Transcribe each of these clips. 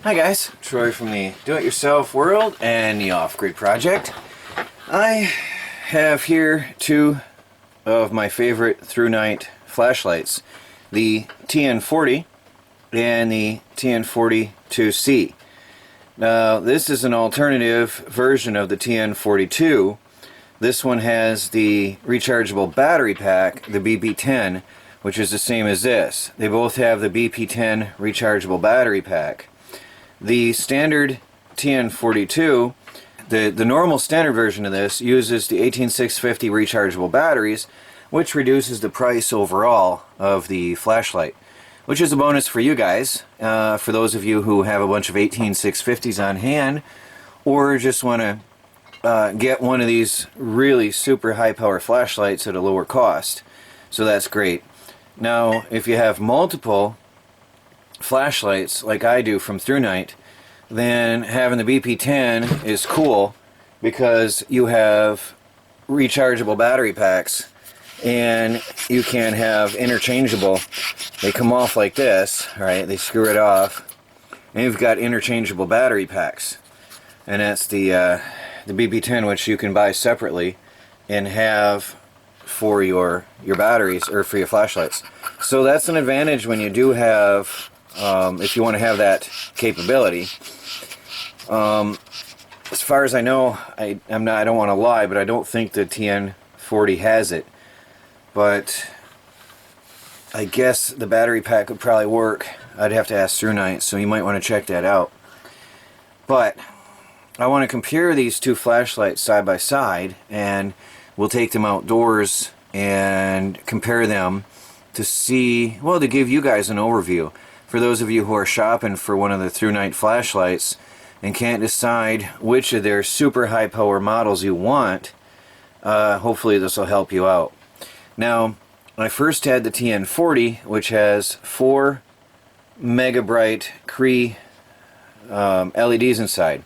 Hi guys, Troy from the Do-It-Yourself World and the Off-Grid Project. I have here two of my favorite ThruNite flashlights, the TN40 and the TN42C. Now this is an alternative version of the TN42. This one has the rechargeable battery pack, the BP10, which is the same as this. They both have the BP10 rechargeable battery pack. The standard TN42, the normal standard version of this, uses the 18650 rechargeable batteries, which reduces the price overall of the flashlight, which is a bonus for you guys, for those of you who have a bunch of 18650s on hand, or just want to get one of these really super high power flashlights at a lower cost. So that's great. Now, if you have multiple flashlights like I do from ThruNite, then having the BP10 is cool because you have rechargeable battery packs and you can have interchangeable. They come off like this, right? They screw it off, and you've got interchangeable battery packs, and that's the BP10, which you can buy separately and have for your batteries or for your flashlights. So that's an advantage when you do have, if you want to have that capability. As far as I know, I don't want to lie, but I don't think the TN40 has it. But I guess the battery pack would probably work. I'd have to ask ThruNite, so you might want to check that out. But I want to compare these two flashlights side by side, and we'll take them outdoors and compare them to see, well, to give you guys an overview. For those of you who are shopping for one of the ThruNite flashlights and can't decide which of their super high power models you want, hopefully this will help you out. Now, I first had the TN40, which has 4 mega bright Cree LEDs inside,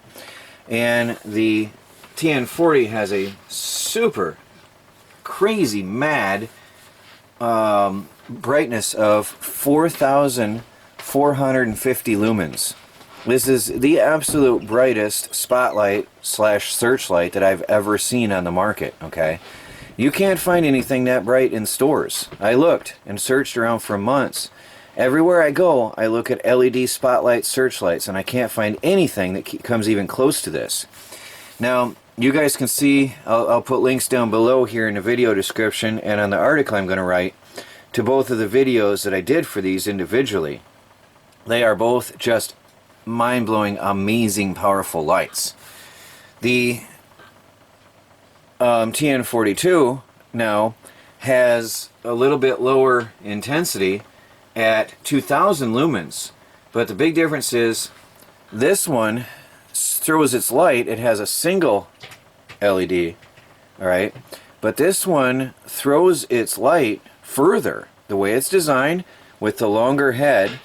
and the TN40 has a super crazy mad brightness of 4,450 lumens. This is the absolute brightest spotlight slash searchlight that I've ever seen on the market, okay? You can't find anything that bright in stores. I looked and searched around for months. Everywhere I go, I look at LED spotlight searchlights, and I can't find anything that comes even close to this. Now, you guys can see, I'll put links down below here in the video description and on the article I'm going to write to both of the videos that I did for these individually. They are both just mind-blowing, amazing, powerful lights. The TN42 now has a little bit lower intensity at 2000 lumens, but the big difference is this one throws its light, it has a single LED, alright, but this one throws its light further. The way it's designed, with the longer head,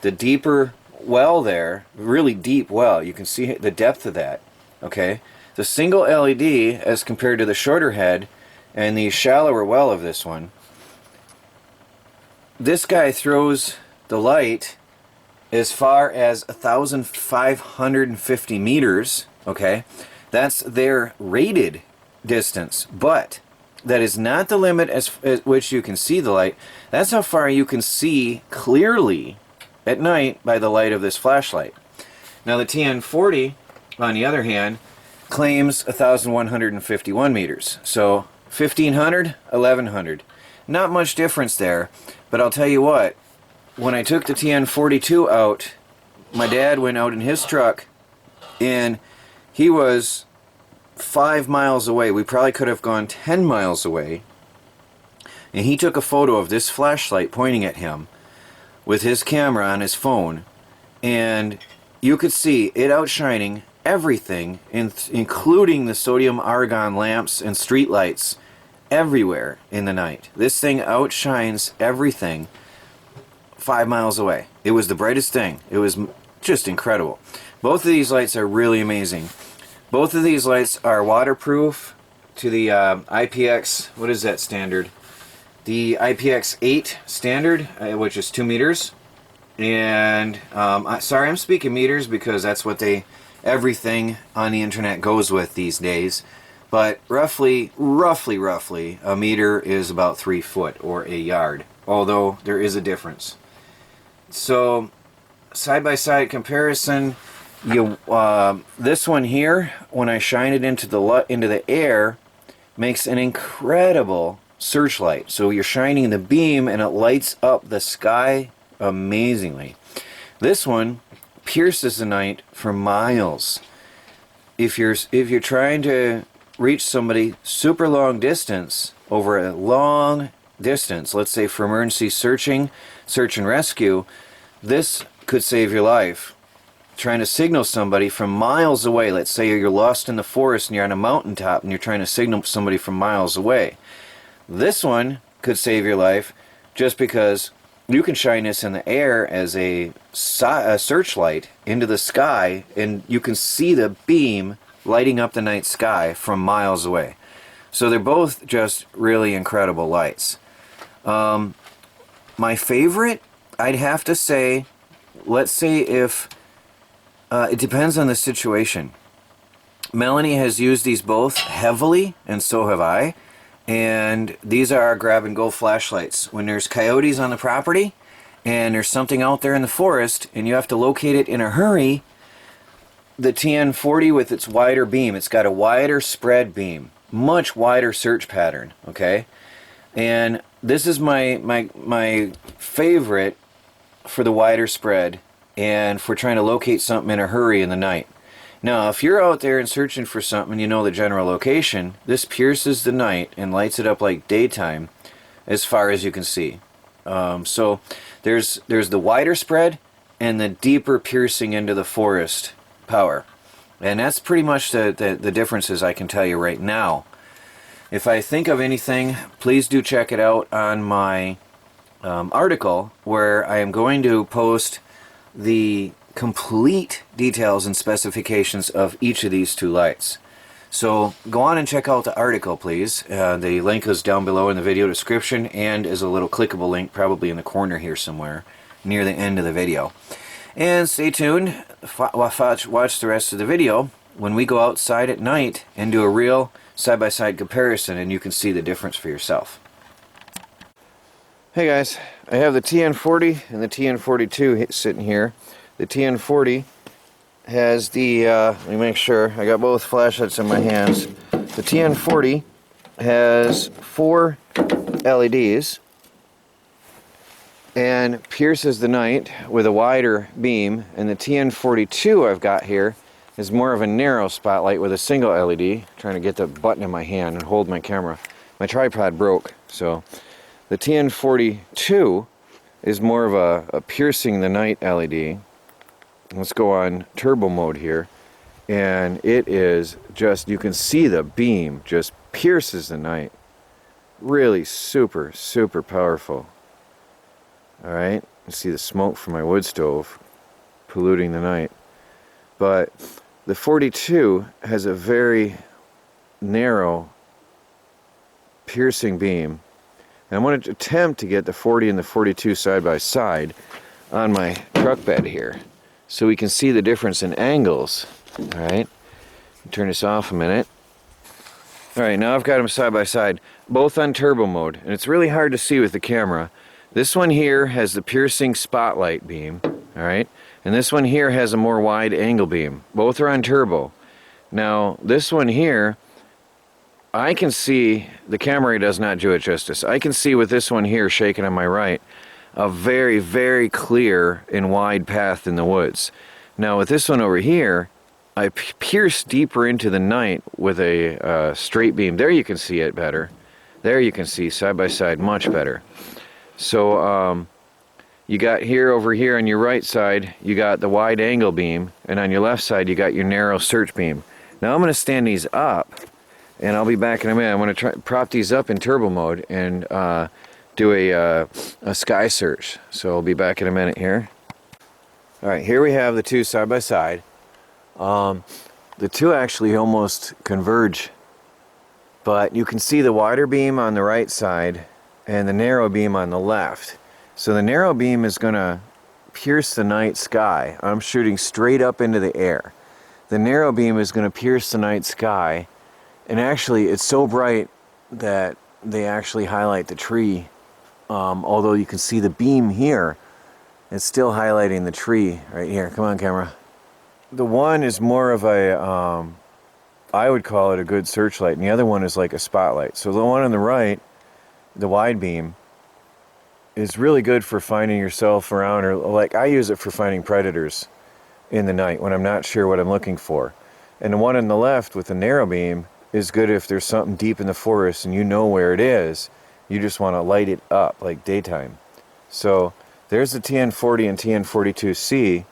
the deeper well there, really deep well, you can see the depth of that, okay? The single LED as compared to the shorter head and the shallower well of this one, this guy throws the light as far as 1,550 meters, okay? That's their rated distance, but that is not the limit at which you can see the light. That's how far you can see clearly at night by the light of this flashlight. Now the TN40, on the other hand, claims 1,151 meters. So 1,500, 1,100. Not much difference there, but I'll tell you what, when I took the TN42 out, my dad went out in his truck and he was 5 miles away. We probably could have gone 10 miles away, and he took a photo of this flashlight pointing at him with his camera on his phone, and you could see it outshining everything, including the sodium argon lamps and street lights everywhere in the night. This thing outshines everything 5 miles away. It was the brightest thing. It was just incredible. Both of these lights are really amazing. Both of these lights are waterproof to the IPX, what is that standard? The IPX 8 standard, which is 2 meters. And sorry, I'm speaking meters because that's what everything on the internet goes with these days. But roughly, a meter is about 3 foot or a yard, although there is a difference. So, side-by-side comparison, this one here, when I shine it into the air, makes an incredible searchlight. So you're shining the beam and it lights up the sky amazingly. This one pierces the night for miles. If you're trying to reach somebody super long distance, over a long distance, let's say for emergency search and rescue, this could save your life. Trying to signal somebody from miles away, let's say you're lost in the forest and you're on a mountaintop and you're trying to signal somebody from miles away. This one could save your life just because you can shine this in the air as a searchlight into the sky, and you can see the beam lighting up the night sky from miles away. So they're both just really incredible lights. My favorite, I'd have to say, let's say if, it depends on the situation. Melanie has used these both heavily, and so have I. And these are our grab-and-go flashlights. When there's coyotes on the property, and there's something out there in the forest, and you have to locate it in a hurry, the TN40 with its wider beam, it's got a wider spread beam, much wider search pattern, okay? And this is my favorite for the wider spread and for trying to locate something in a hurry in the night. Now, if you're out there and searching for something and you know the general location, this pierces the night and lights it up like daytime as far as you can see. So there's the wider spread and the deeper piercing into the forest power. And that's pretty much the differences I can tell you right now. If I think of anything, please do check it out on my article, where I am going to post the complete details and specifications of each of these two lights. So go on and check out the article, please. The link is down below in the video description and is a little clickable link probably in the corner here somewhere near the end of the video. And stay tuned, watch the rest of the video when we go outside at night and do a real side-by-side comparison, and you can see the difference for yourself. Hey guys, I have the TN40 and the TN42 sitting here. The TN40 has the, let me make sure, I got both flashlights in my hands. The TN40 has 4 LEDs and pierces the night with a wider beam, and the TN42 I've got here is more of a narrow spotlight with a single LED. Trying to get the button in my hand and hold my camera. My tripod broke, so the TN42 is more of a piercing the night LED. Let's go on turbo mode here, and it is just, you can see the beam just pierces the night. Really super powerful. Alright, you see the smoke from my wood stove polluting the night. But the 42 has a very narrow piercing beam. And I'm going to attempt to get the 40 and the 42 side by side on my truck bed here, so we can see the difference in angles. Alright, turn this off a minute. Alright, now I've got them side by side, both on turbo mode, and it's really hard to see with the camera. This one here has the piercing spotlight beam, alright, and this one here has a more wide angle beam. Both are on turbo. Now, this one here, I can see, the camera does not do it justice. I can see with this one here shaking on my right, a very clear and wide path in the woods. Now with this one over here, I pierce deeper into the night with a straight beam. There you can see it better. There you can see side by side much better. So you got here, over here on your right side, you got the wide angle beam, and on your left side you got your narrow search beam. Now I'm going to stand these up, and I'll be back in a minute. I'm going to prop these up in turbo mode and do a sky search. So I'll be back in a minute here. Alright, here we have the two side by side. The two actually almost converge, but you can see the wider beam on the right side and the narrow beam on the left. So the narrow beam is going to pierce the night sky. I'm shooting straight up into the air. The narrow beam is going to pierce the night sky, and actually it's so bright that they actually highlight the tree. Although you can see the beam here, it's still highlighting the tree right here. Come on, camera. The one is more of a, I would call it a good searchlight, and the other one is like a spotlight. So the one on the right, the wide beam, is really good for finding yourself around, or like I use it for finding predators in the night when I'm not sure what I'm looking for. And the one on the left with the narrow beam is good if there's something deep in the forest and you know where it is. You just want to light it up like daytime. So there's the TN40 and TN42C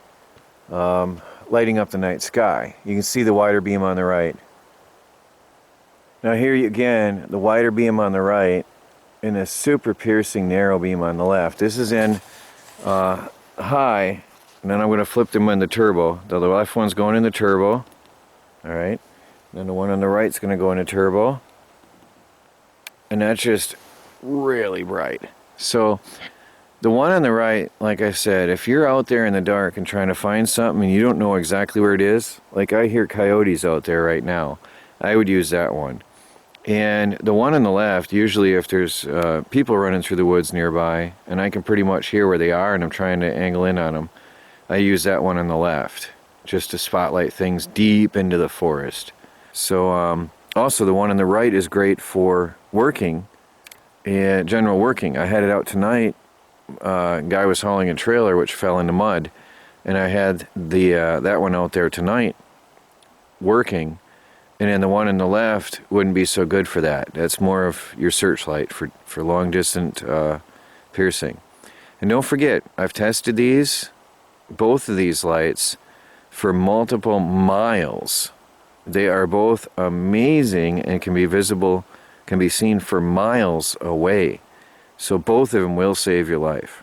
lighting up the night sky. You can see the wider beam on the right. Now here again, the wider beam on the right and a super piercing narrow beam on the left. This is in high, and then I'm going to flip them in the turbo. The left one's going in the turbo. Alright. Then the one on the right's going to go into turbo. And that's just really bright. So the one on the right, like I said, if you're out there in the dark and trying to find something and you don't know exactly where it is, like I hear coyotes out there right now, I would use that one. And the one on the left, usually if there's people running through the woods nearby and I can pretty much hear where they are and I'm trying to angle in on them, I use that one on the left just to spotlight things deep into the forest. So also the one on the right is great for working, and general working. I had it out tonight. A guy was hauling a trailer which fell into mud, and I had the that one out there tonight working. And then the one on the left wouldn't be so good for that. That's more of your searchlight for long distance piercing. And don't forget, I've tested both of these lights for multiple miles. They are both amazing and can be visible, can be seen for miles away. So both of them will save your life.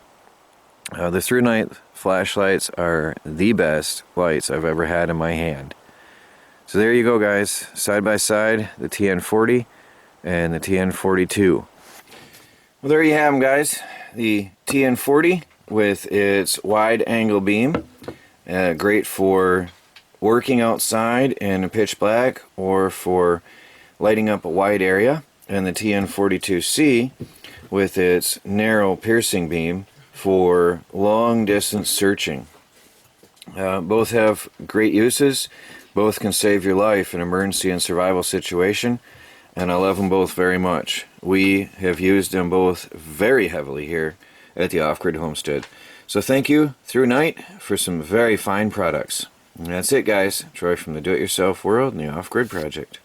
The ThruNite flashlights are the best lights I've ever had in my hand. So there you go, guys, side by side, the TN40 and the TN42. Well, there you have them, guys. The TN40 with its wide angle beam, great for working outside in a pitch black or for lighting up a wide area, and the TN42C with its narrow piercing beam for long distance searching. Both have great uses. Both can save your life in an emergency and survival situation, and I love them both very much. We have used them both very heavily here at the Off-Grid Homestead. So thank you, ThruNite, for some very fine products. And that's it, guys. Troy from the Do-It-Yourself World and the Off-Grid Project.